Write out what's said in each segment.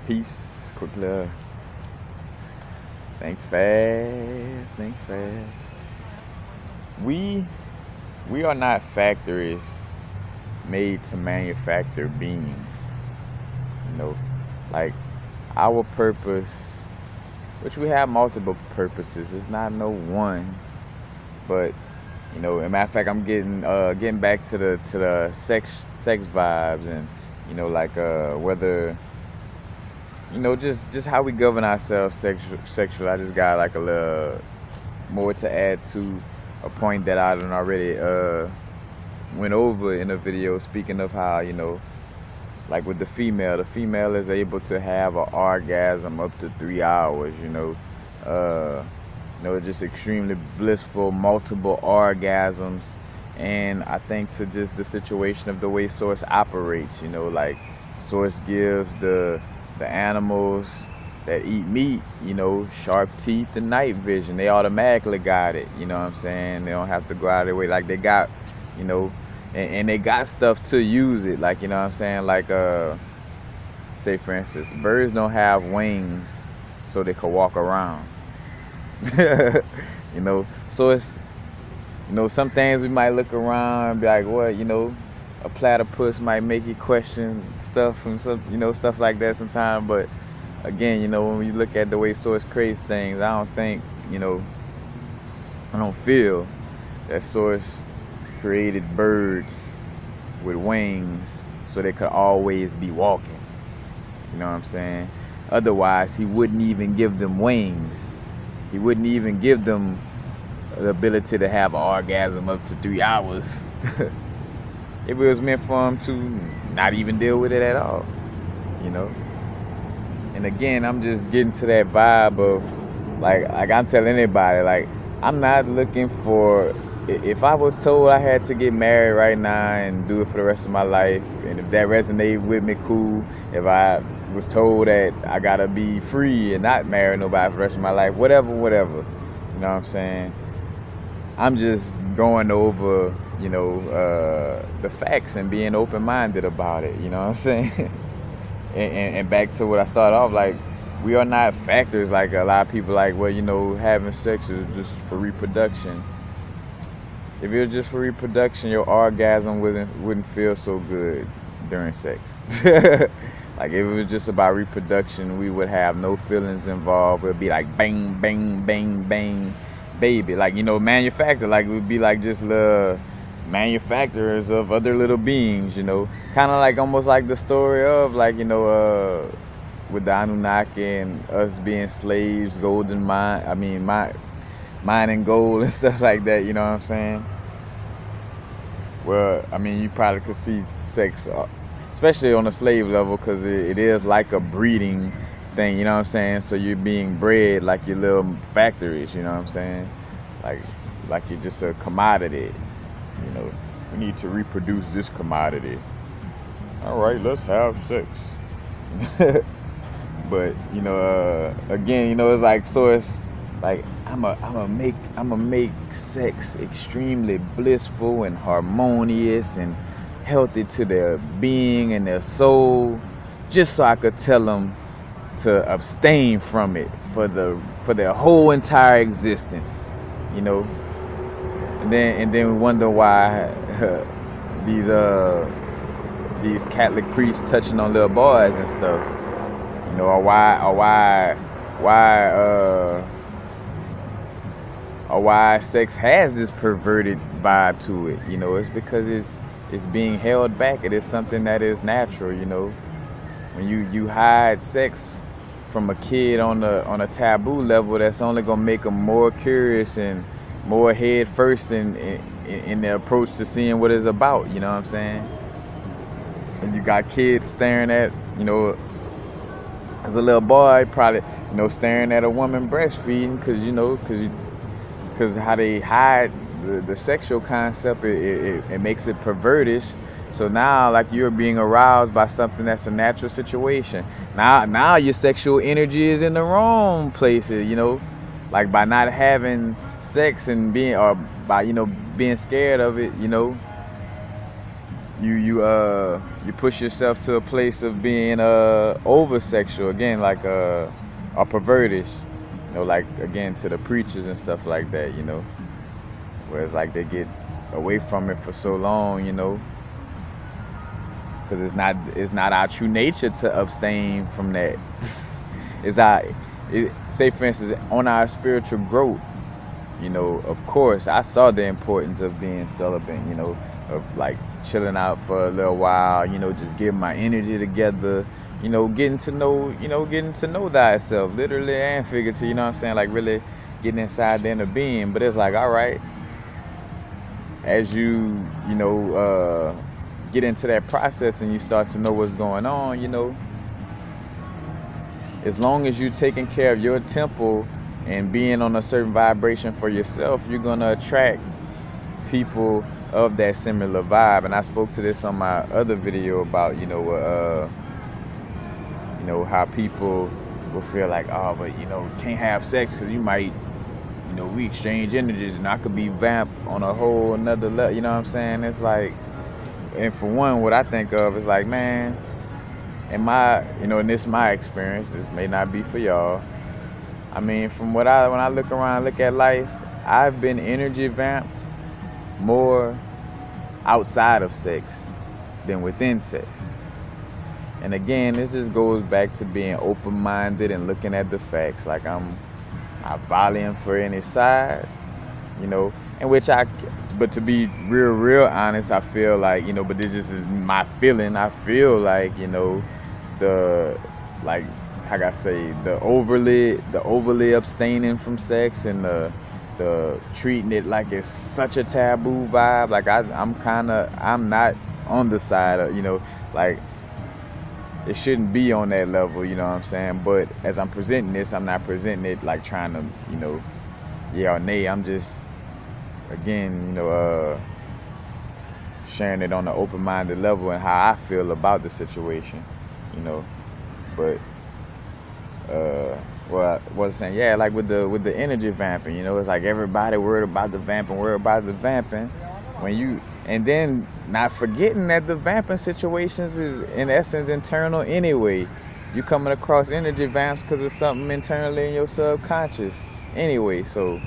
Peace. Quick love. Think fast. Think fast. We we are not factories made to manufacture beings. You know, like our purpose, which we have multiple purposes. It's not no one, but as a matter of fact, I'm getting back to the sex vibes and like whether just how we govern ourselves sexual. I just got like a little more to add to a point that I done already went over in a video, speaking of how like with the female is able to have an orgasm up to 3 hours. Uh, just extremely blissful, multiple orgasms. And I think to just the situation of the way Source operates, like Source gives the animals that eat meat, sharp teeth and night vision. They automatically got it, you know what I'm saying? They don't have to go out of their way. Like they got, you know, and they got stuff to use it. Like, you know what I'm saying? Like, say for instance, birds don't have wings so they could walk around. So it's, some things we might look around and be like, what, a platypus might make you question stuff and stuff like that sometimes. But again, when you look at the way Source creates things, I don't think, I don't feel that Source created birds with wings so they could always be walking. You know what I'm saying? Otherwise, he wouldn't even give them wings. He wouldn't even give them the ability to have an orgasm up to 3 hours. If it was meant for him to not even deal with it at all, And again, I'm just getting to that vibe of, like I'm telling anybody, like, I'm not looking for, if I was told I had to get married right now and do it for the rest of my life, and if that resonated with me, cool. If I was told that I gotta be free and not marry nobody for the rest of my life, whatever. You know what I'm saying? I'm just going over, the facts and being open-minded about it, you know what I'm saying? and back to what I started off, like, we are not factors. Like a lot of people like, well, having sex is just for reproduction. If it was just for reproduction, your orgasm wouldn't feel so good during sex. Like if it was just about reproduction, we would have no feelings involved. It would be like bang, bang, bang, bang, baby. Like, manufactured. Like it would be like just little manufacturers of other little beings, kind of like almost like the story of like, with the Anunnaki and us being slaves, mining gold and stuff like that, you know what I'm saying? Well, you probably could see sex, especially on a slave level, because it is like a breeding thing, you know what I'm saying? So you're being bred like your little factories, you know what I'm saying? Like you're just a commodity, we need to reproduce this commodity. All right, let's have sex. But again, it's like Source, like I'ma make sex extremely blissful and harmonious and healthy to their being and their soul, just so I could tell them to abstain from it for their whole entire existence, and then we wonder why these Catholic priests touching on little boys and stuff, or why sex has this perverted vibe to it. It's because it's being held back. It is something that is natural. When you hide sex from a kid on a taboo level, that's only gonna make them more curious and more head first in their approach to seeing what it's about. You know what I'm saying? And you got kids staring at, as a little boy, probably, staring at a woman breastfeeding, because how they hide the sexual concept, it makes it pervertish. So now, like, you're being aroused by something that's a natural situation. Now your sexual energy is in the wrong places, like by not having sex and being scared of it, you push yourself to a place of being over sexual again, like or pervertish, like again to the preachers and stuff like that, where it's like they get away from it for so long, because it's not our true nature to abstain from that. It's say for instance on our spiritual growth, of course I saw the importance of being celibate, of like chilling out for a little while, just getting my energy together, getting to know thyself, literally and figuratively, you know what I'm saying, like really getting inside the inner being. But it's like, all right, as you get into that process and you start to know what's going on, as long as you're taking care of your temple and being on a certain vibration for yourself, you're gonna attract people of that similar vibe. And I spoke to this on my other video about how people will feel like, oh, but can't have sex because you might, we exchange energies and I could be vamp on a whole another level, you know what I'm saying? It's like, and for one, what I think of is like, man, and this is my experience, this may not be for y'all. I mean, from when I look around, look at life, I've been energy vamped more outside of sex than within sex. And again, this just goes back to being open-minded and looking at the facts. Like I'm not volleying for any side, in which but to be real honest, I feel like, but this just is my feeling. I feel like, how can I say, the overly abstaining from sex and the treating it like it's such a taboo vibe. Like I'm not on the side of, like it shouldn't be on that level, you know what I'm saying? But as I'm presenting this, I'm not presenting it like trying to, yeah or nay. I'm just, again, sharing it on an open-minded level and how I feel about the situation, But well, I was saying, yeah, like with the energy vamping, it's like everybody worried about the vamping, and then not forgetting that the vamping situations is in essence internal anyway. You coming across energy vamps because of something internally in your subconscious anyway. So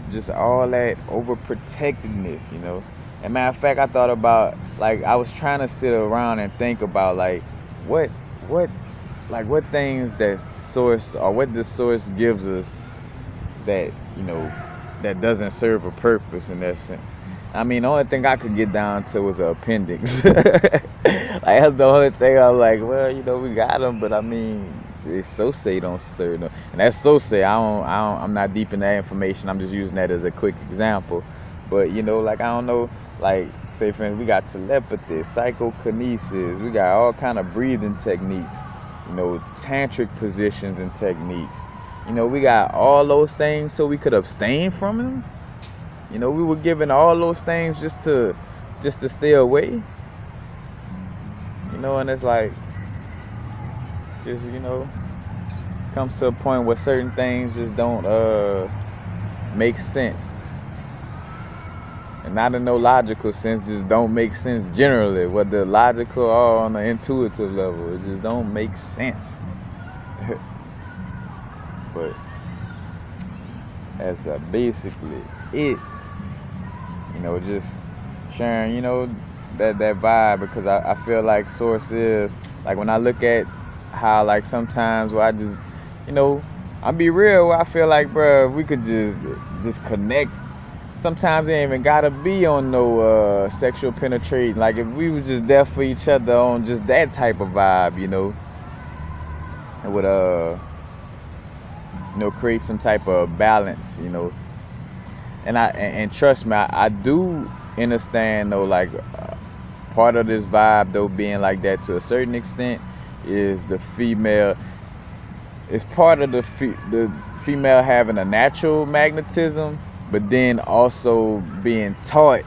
just all that overprotectedness, And matter of fact, I thought about, like, I was trying to sit around and think about like what things that source, or what the source gives us that that doesn't serve a purpose in that sense. I mean, the only thing I could get down to was an appendix. Like, that's the only thing I'm like, well, we got them, but I mean, it's so say don't serve them, and that's so say. I'm not deep in that information. I'm just using that as a quick example. But like, I don't know, like, say for instance, we got telepathy, psychokinesis, we got all kind of breathing techniques, tantric positions and techniques. We got all those things so we could abstain from them. We were given all those things just to stay away. And it's like, just, comes to a point where certain things just don't make sense. And not in no logical sense, just don't make sense generally, whether logical or on an intuitive level. It just don't make sense. But that's basically it. Just sharing, that vibe, because I feel like source is, like, when I look at how, like, sometimes where I just, I'll be real, where I feel like, bro, we could just connect. Sometimes it ain't even gotta be on no sexual penetrating. Like, if we were just there for each other on just that type of vibe, it would create some type of balance, And trust me, I do understand though, like, part of this vibe though being like that to a certain extent is the female. It's part of the female having a natural magnetism, but then also being taught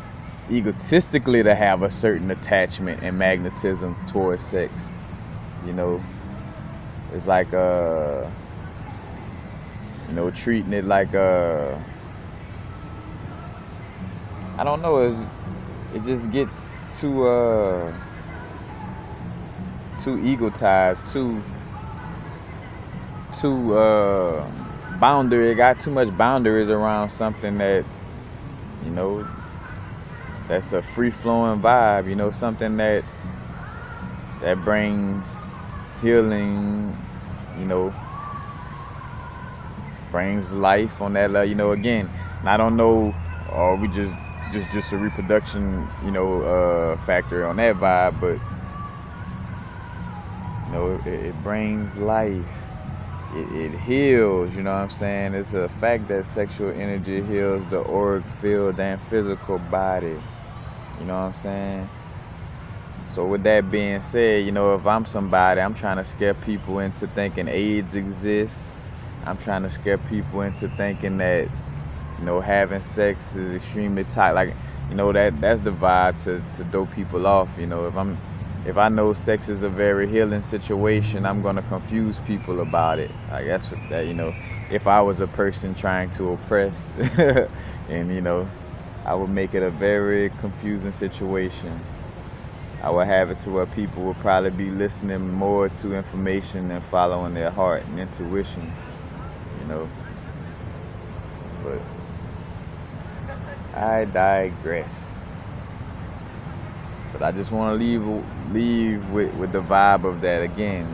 egotistically to have a certain attachment and magnetism towards sex. It's like treating it like I don't know, it just gets too egotized, too boundary. It got too much boundaries around something that, you know, that's a free flowing vibe. Something that brings healing. You know, brings life on that level. Again, and I don't know, or we just a reproduction, factor on that vibe, but it brings life. It heals, you know what I'm saying? It's a fact that sexual energy heals the auric field and physical body. You know what I'm saying? So with that being said, if I'm somebody, I'm trying to scare people into thinking AIDS exists. I'm trying to scare people into thinking that, having sex is extremely tight. Like, that's the vibe to dope people off. If I know sex is a very healing situation, I'm gonna confuse people about it. Like that's what that if I was a person trying to oppress, and I would make it a very confusing situation. I would have it to where people would probably be listening more to information than following their heart and intuition. But I digress. But I just want to leave with the vibe of that again.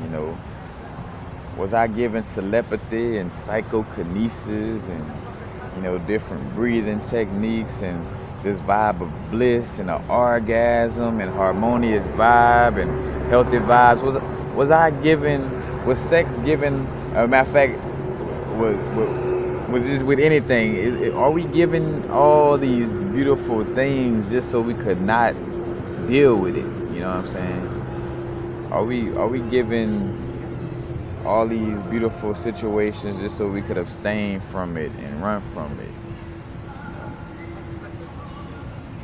Was I given telepathy and psychokinesis and different breathing techniques and this vibe of bliss and an orgasm and harmonious vibe and healthy vibes? Was sex given? Matter of fact, was just with anything? Are we given all these beautiful things just so we could not deal with it? You know what I'm saying? Are we given all these beautiful situations just so we could abstain from it and run from it?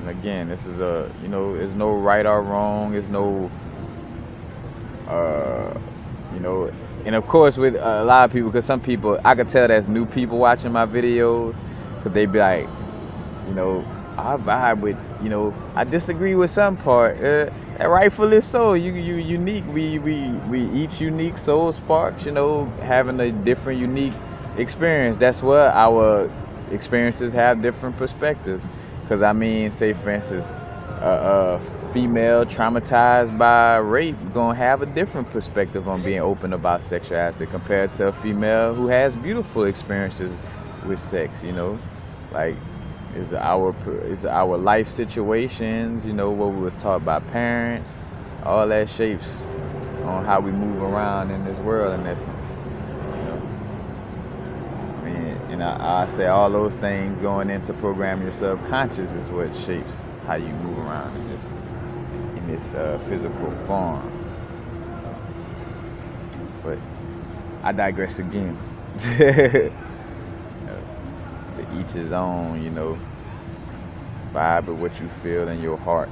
And again, this is there's no right or wrong. There's no and of course with a lot of people, because some people, I could tell that's new people watching my videos, because they be like, I vibe with, I disagree with some part, and rightfully so. You unique. We each unique soul sparks, having a different unique experience. That's where our experiences have different perspectives. Because say for instance, a female traumatized by rape gonna have a different perspective on being open about sexuality compared to a female who has beautiful experiences with sex. Like is our life situations, what we was taught by parents, all that shapes on how we move around in this world in essence. And I say all those things going into programming your subconscious is what shapes how you move around in this physical form. But I digress again. To each his own, vibe with what you feel in your heart,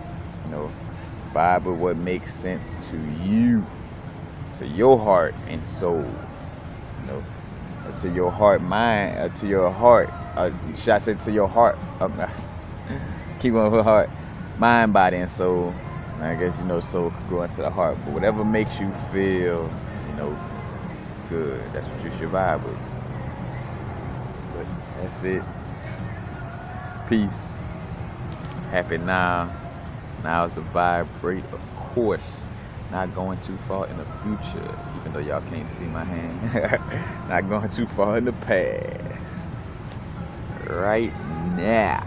vibe with what makes sense to you, to your heart and soul, to your heart, mind, to your heart, should I say to your heart, keep on with heart, mind, body, and soul. I guess, soul could go into the heart, but whatever makes you feel, good, that's what you should vibe with. But that's it. Peace. Happy now. Now is the vibrate, of course. Not going too far in the future, even though y'all can't see my hand. Not going too far in the past. Right now.